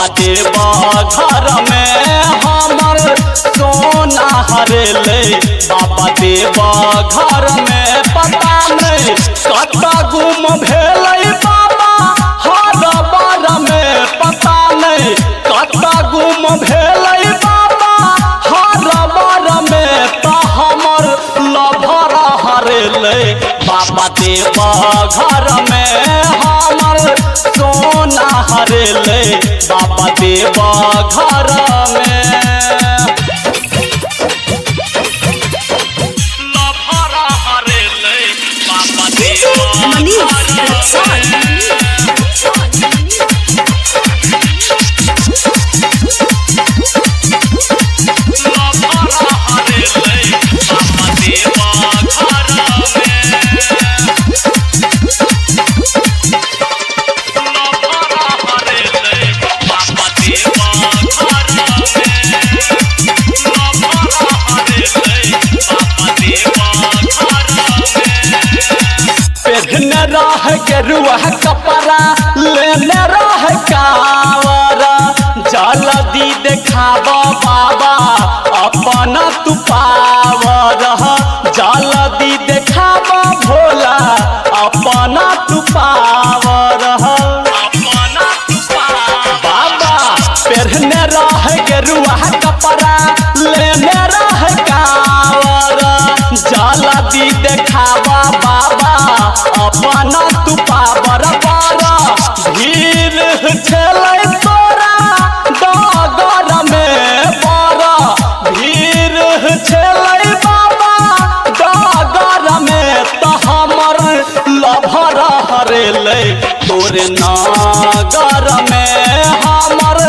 बाबा देवा घर में हमर सोना हरेले। बाबा देवा घर में पता नहीं कता गुम भेलै बाबा हर बार में पता नहीं कता गुम भेलै बाबा हर बार में तो हमर लभर हरेले। बाबा देवा घर में हमर सोना हरेले। बाबा देवा घर में लभर हरेले। बाबा देवा रह गेरुआ कपड़ा लेने रह कावरा जल्दी देखावा बाबा अपन तू पावर। जल्दी देखावा भोला अपन तू पावर। बाबा पहने रह गेरुआ कपड़ा लेने रह कावरा जल्दी देखावा बाबा अपन तू पावर। भीड़ छलै तोरा डगर में बड़ा भीड़ छलै बाबा डगर में तो हमर लभर हरेले। तोरे नगर में हमर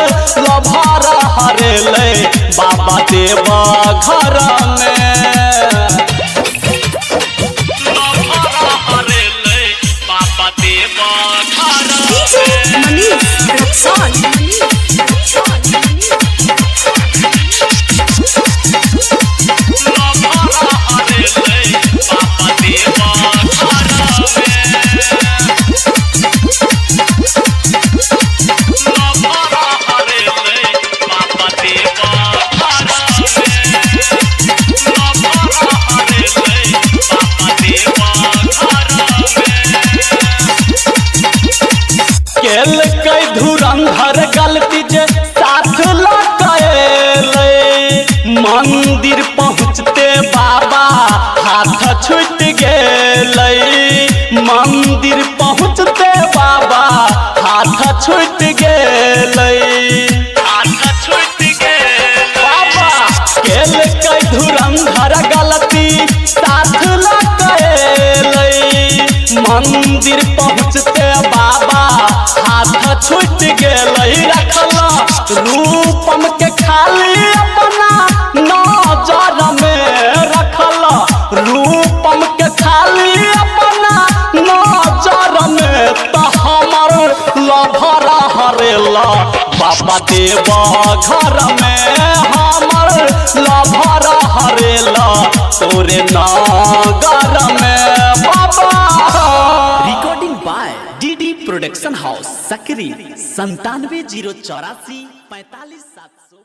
लभर हरेले। बाबा देवा घर में केल कई धुरंधर गलती जे साथ लगैले। मंदिर पहुँचते बाबा हाथ छूट गेलै। मंदिर पहुँचते बाबा हाथ छूट गेलै। बाबा केल कई धुरंधर गलती साथ लगैले। मंदिर पहुँचते बाबा हाथ छूट गेलै। रखला रूपम के खाली अपना नजर में रखला रूपम के खाली अपना नजर में तो हमर लभर हरेला। बाबा देवा घर में हमर लभर हरेला। तोरे नगर में बाबा। Recording by DD production house Sakri 97 084 45 700।